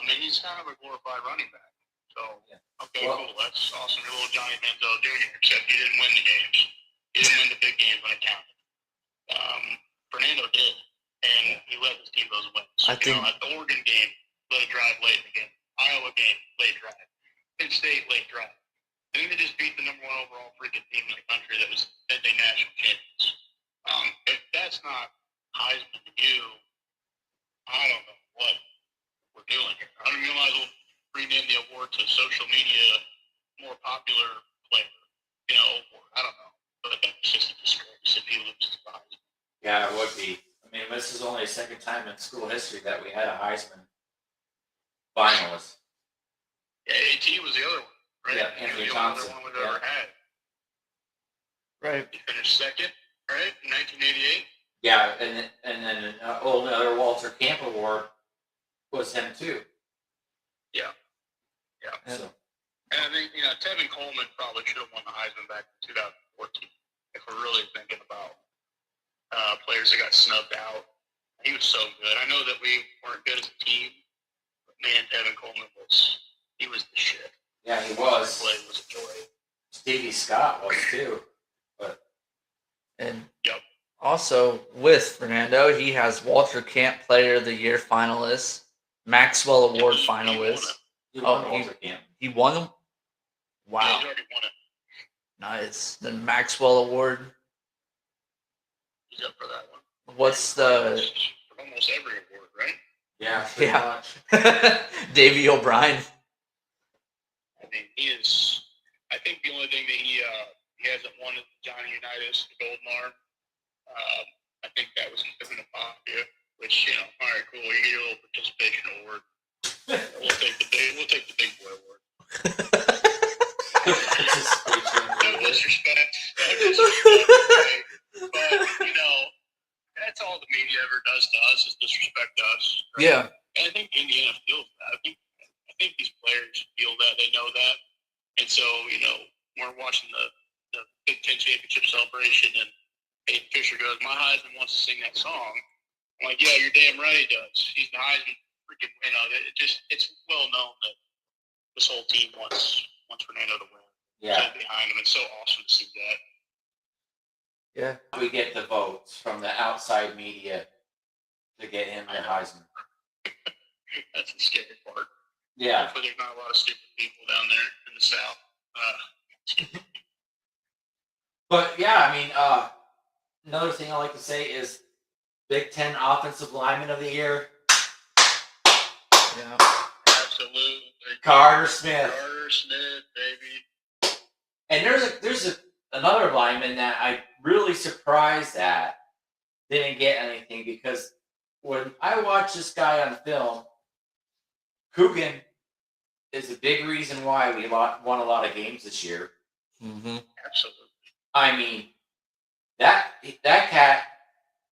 And he's kind of a glorified running back. So, okay, cool. That's awesome. Your little Johnny Manziel Jr., except he didn't win the games. He didn't win the big games when it counted. Fernando did, and he led his team those wins. I think at the Oregon game, late drive late in the game. Iowa game, late drive. Penn State, late drive. And then they just beat the number one overall freaking team in the country that was they national champions. If that's not Heisman to you, I don't know what we're doing here. I mean, we might as well rename the award to social media more popular player. I don't know. But that's just a disgrace if he loses the Heisman. Yeah, it would be. I mean, this is only the second time in school history that we had a Heisman finalist. Yeah, AT was the other one, right? Yeah, Anthony the Thompson. only one we've ever had. right. He finished second, right, in 1988. Yeah, and then another Walter Camp Award was him too. Yeah. So. And I think Tevin Coleman probably should have won the Heisman back in 2014 if we're really thinking about players that got snubbed out. He was so good. I know that we weren't good as a team, but man, Tevin Coleman was the shit. Yeah, he was. Play was a joy. Stevie Scott was too. And Yep. also with Fernando, he has Walter Camp Player of the Year finalist, Maxwell Award finalist. He won Walter Camp. He won them? Wow. Yeah, he already won it. Nice. The Maxwell Award. He's up for that one. What's the... For almost every award, right? Yeah, pretty Yeah. much. Davey O'Brien. I mean, he is. I think the only thing that he hasn't won is Johnny Unitas, the Goldmar. I think that was in the pocket, which all right, cool. You get your little participation award. We'll take the big boy award. No disrespect, right? But that's all the media ever does to us is disrespect us. Right? Yeah. And I think Indiana feels that. I think these players feel that. They know that. And so, we're watching the Big Ten championship celebration, and Hayden Fisher goes, "My Heisman wants to sing that song." I'm like, "Yeah, you're damn right he does. He's the Heisman freaking." It's well known that this whole team wants Fernando to win. Yeah. Behind him, it's so awesome to see that. Yeah. We get the votes from the outside media to get him the Heisman. That's the scary part. Yeah. Hopefully there's not a lot of stupid people down there in the South. But yeah, I mean, another thing I like to say is Big Ten Offensive Lineman of the Year. Yeah. Absolutely. Carter Smith. Carter Smith, baby. And there's another lineman that I'm really surprised at didn't get anything, because when I watch this guy on film, Coogan is a big reason why we won a lot of games this year. Mm-hmm. Absolutely. I mean, that cat,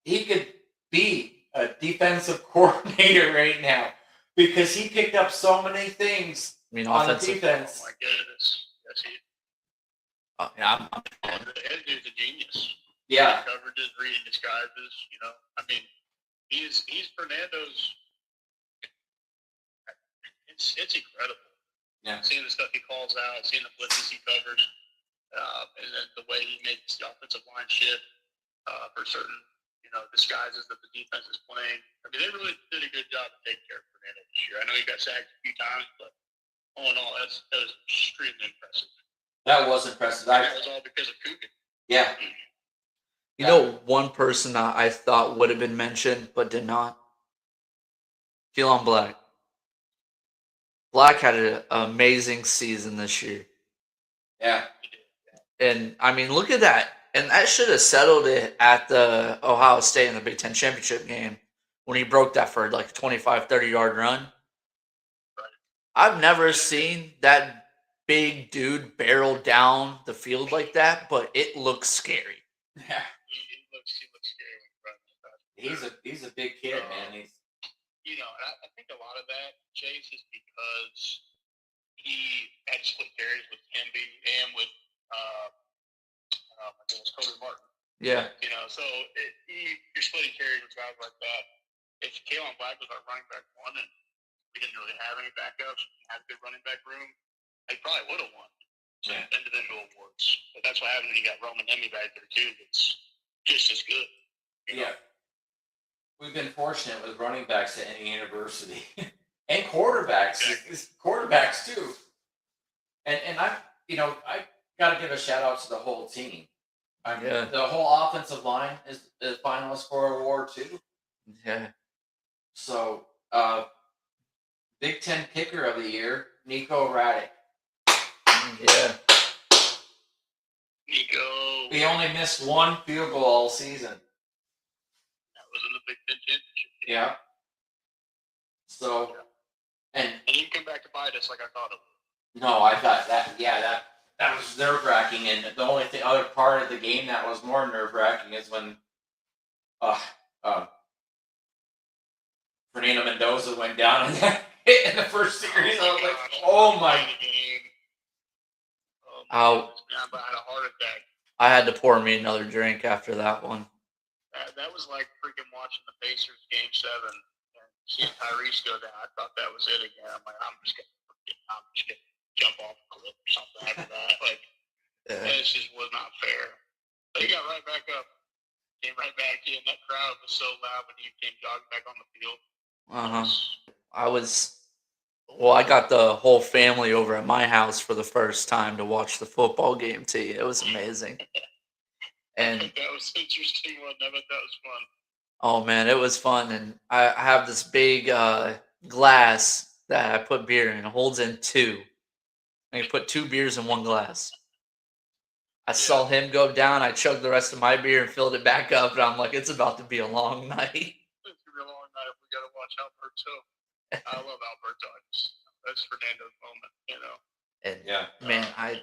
he could be a defensive coordinator right now, because he picked up so many things on the defense. Oh my goodness. Yes, he. Yeah. That dude's a genius. Yeah. Coverages, reading disguises. I mean, he's Fernando's. It's incredible. Yeah. Seeing the stuff he calls out, seeing the blitzes he covers, and then the way he makes the offensive line shift for certain, disguises that the defense is playing. I mean, they really did a good job of taking care of Fernando this year. I know he got sacked a few times, but all in all, that was extremely impressive. That was impressive. That was all because of Coogan. Yeah. You know, one person that I thought would have been mentioned but did not? Keelan Black. Black had an amazing season this year. Yeah. And, I mean, look at that. And that should have settled it at the Ohio State in the Big Ten championship game when he broke that for like a 25, 30-yard run. Right. I've never seen that big dude barrel down the field like that, but it looks scary. Yeah. He looks scary when he runs. He's a big kid, man. He's And I think a lot of that, Chase, is because he had split carries with Hemby and with Cody Martin. Yeah. So you're splitting carries with guys like that. If Kalen Black was our running back one and we didn't really have any backups, had a good running back room, they probably would have won some individual awards. But that's what happened when you got Roman Hemby back there too. That's just as good. Yeah. We've been fortunate with running backs at any university. And quarterbacks. Quarterbacks too. And I gotta give a shout out to the whole team. The whole offensive line is finalist for an award too. Yeah. So Big Ten kicker of the year, Nico Raddick. Yeah. Nico. He only missed one field goal all season. That was in the Big Ten championship. Yeah. So and he didn't come back to bite us like I thought it would. No, I thought that was nerve wracking, and the only other part of the game that was more nerve wracking is when Fernando Mendoza went down and hit in the first series. I was like, oh my. I had a heart attack. I had to pour me another drink after that one. That was like freaking watching the Pacers game 7 and seeing Tyrese go down. I thought that was it again. I'm like, I'm just gonna jump off a cliff or something after that. Like, it just was not fair. But he got right back up, came right back in. That crowd was so loud when he came jogging back on the field. I got the whole family over at my house for the first time to watch the football game too. It was amazing. And that was interesting one. I bet that was fun. Oh man, it was fun. And I have this big glass that I put beer in. It holds in 2. I can put 2 beers in one glass. I saw him go down. I chugged the rest of my beer and filled it back up. And I'm like, it's about to be a long night. It's gonna be a long night if we gotta watch Alberto. I love Alberto. That's Fernando's moment, And man, I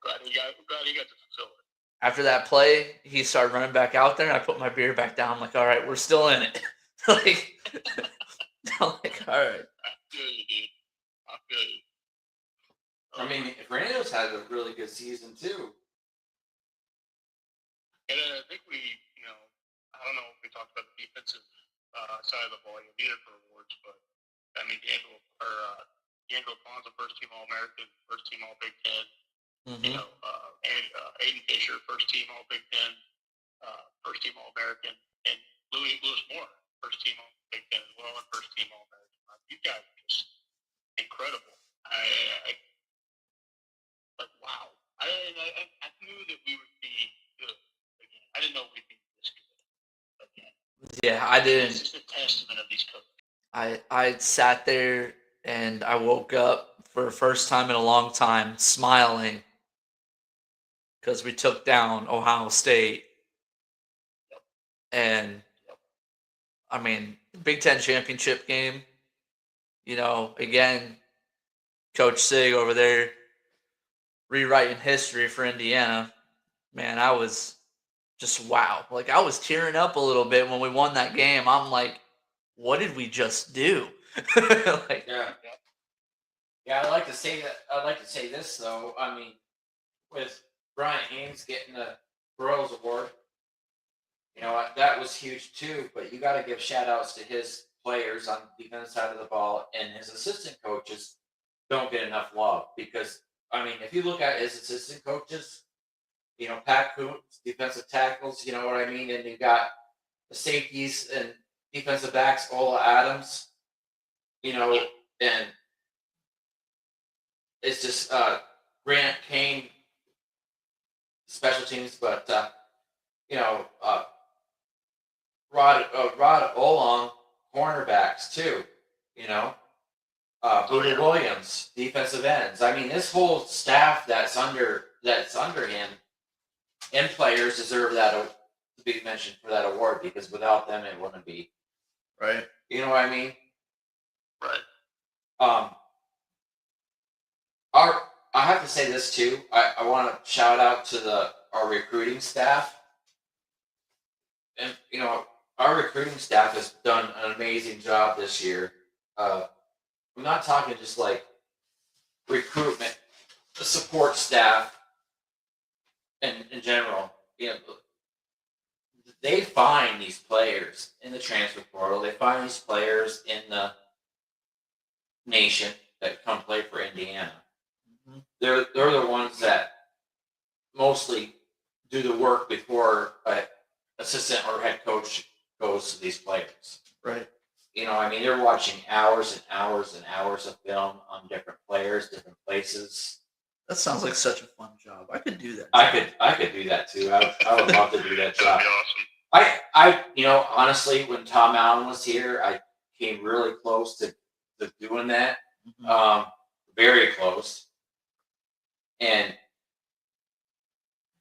glad he got to fulfill it. After that play, he started running back out there, and I put my beer back down. I'm like, all right, we're still in it. I'm like, all right. I feel you, dude. I feel you. I mean, Fernando's had a really good season too. And I think I don't know if we talked about the defensive side of the ball either for awards, but I mean, D'Angelo Kwanzaa, first team All-American, first team All-Big Ten. Mm-hmm. Aiden Fisher, first team All-Big Ten, first team All-American, and Lewis Moore, first team All-Big Ten as well, and first team All-American. You guys are just incredible. Wow. I knew that we would be good again. I didn't know we'd be this good again. Yeah, I didn't. It's just a testament of these coaches. I sat there and I woke up for the first time in a long time smiling because we took down Ohio State. And, I mean, the Big Ten championship game, again, Coach Sig over there rewriting history for Indiana. Man, I was just wow. Like, I was tearing up a little bit when we won that game. I'm like, what did we just do? Yeah, I'd like to say this though. I mean, with Brian Haynes getting the Burroughs Award, that was huge too. But you got to give shout outs to his players on the defense side of the ball, and his assistant coaches don't get enough love because I mean, if you look at his assistant coaches, Pat Coontz, defensive tackles, you know what I mean, and you got the safeties and defensive backs, Ola Adams, and it's just Grant Kane, special teams, but Rod Olong, cornerbacks too, Buda Williams, defensive ends. I mean, this whole staff that's under him and players deserve to be mentioned for that award because without them it wouldn't be. Right. You know what I mean? Right. I have to say this too. I want to shout out to our recruiting staff. And, our recruiting staff has done an amazing job this year. I'm not talking just like recruitment, the support staff, and in general. They find these players in the transfer portal. They find these players in the nation that come play for Indiana. Mm-hmm. They're the ones that mostly do the work before an assistant or head coach goes to these players. Right. They're watching hours and hours and hours of film on different players, different places. That sounds like such a fun job. I could do that. I could do that too. I would love to do that job. That'd be awesome. I honestly, when Tom Allen was here, I came really close to doing that. Mm-hmm. Very close. And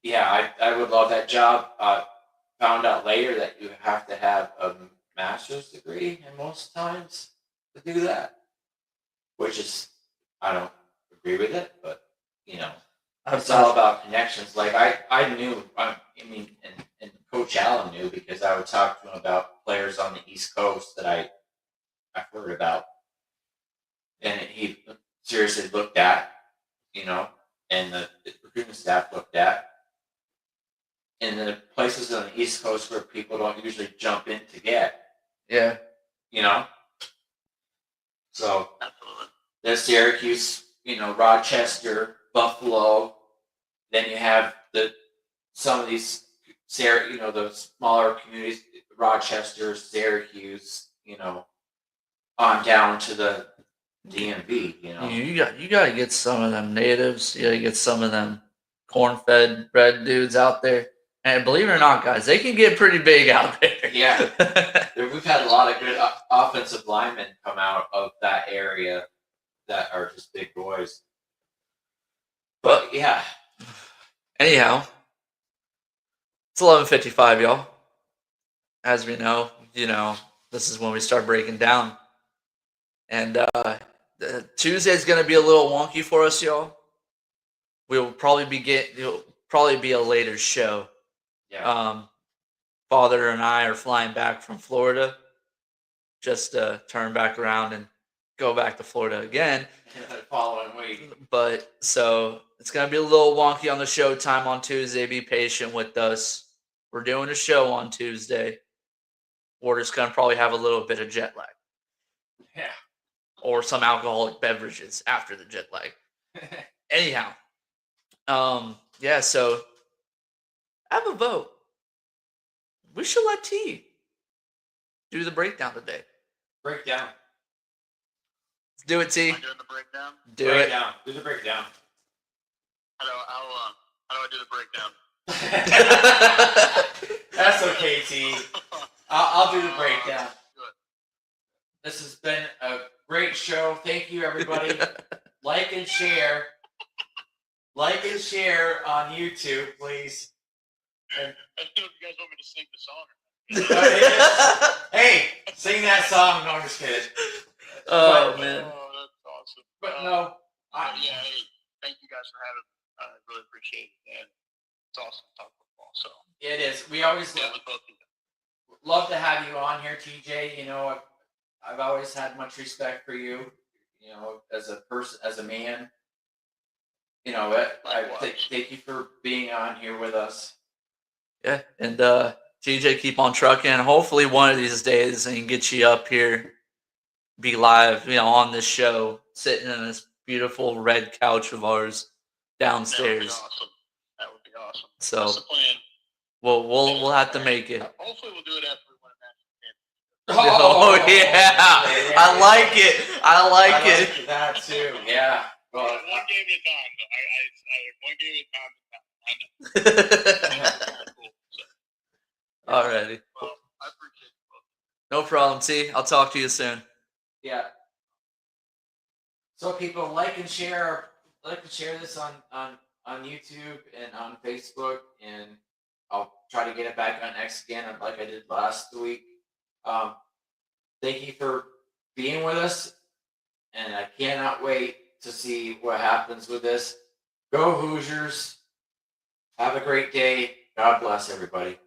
yeah, I would love that job. Found out later that you have to have a master's degree in most times to do that, which is, I don't agree with it, but it's all about connections. Like I knew, and Coach Allen knew, because I would talk to him about players on the East Coast that I've heard about, and he seriously looked at, and the recruiting staff looked at, and the places on the East Coast where people don't usually jump in to get. Yeah. So Absolutely. there's Syracuse, Rochester, Buffalo. Then you have some of these, the smaller communities, Rochester, Syracuse, on down to the DMV. You got to get some of them natives. You got to get some of them corn-fed bred dudes out there. And believe it or not, guys, they can get pretty big out there. Yeah. We've had a lot of good offensive linemen come out of that area that are just big boys. But yeah. Anyhow, it's 11:55, y'all. As we know, this is when we start breaking down. And Tuesday is going to be a little wonky for us, y'all. It'll probably be a later show. Yeah. Father and I are flying back from Florida, just to turn back around and go back to Florida again. The following week. But so it's going to be a little wonky on the show time on Tuesday. Be patient with us. We're doing a show on Tuesday. We're just going to probably have a little bit of jet lag. Yeah. Or some alcoholic beverages after the jet lag. Anyhow. Yeah, so have a vote. We should let T do the breakdown today. Breakdown. Let's do it, T. Am I doing the breakdown? Do Breakdown. Do the breakdown. How do I do the breakdown? That's okay, T. I'll do the breakdown. Good. This has been a great show. Thank you, everybody. Like and share. Like and share on YouTube, please. And, I don't know if you guys want me to sing the song. hey, sing that song. No, I'm just kidding. Oh, man. Oh, that's awesome. But no, Yeah, hey, thank you guys for having me. I really appreciate it, and it's awesome to talk football. So it is. We always yeah, with both of you. love to have you on here, TJ. I've always had much respect for you. As a person, as a man. Thank you for being on here with us. Yeah, and TJ, keep on trucking. Hopefully one of these days I can get you up here, be live, on this show, sitting in this beautiful red couch of ours downstairs. That would be awesome. So that's the plan. we'll have to make it. Hopefully we'll do it after we win a national championship. Oh yeah, I like it. I like it. That too. Yeah. Well, one game at a time. One game at a time. I know. Cool. So, Alrighty. well, I appreciate it. No problem, T. I'll talk to you soon. yeah. So people like and share this on YouTube and on Facebook, and I'll try to get it back on X again, like I did last week. Thank you for being with us, and I cannot wait to see what happens with this. Go Hoosiers. Have a great day. God bless everybody.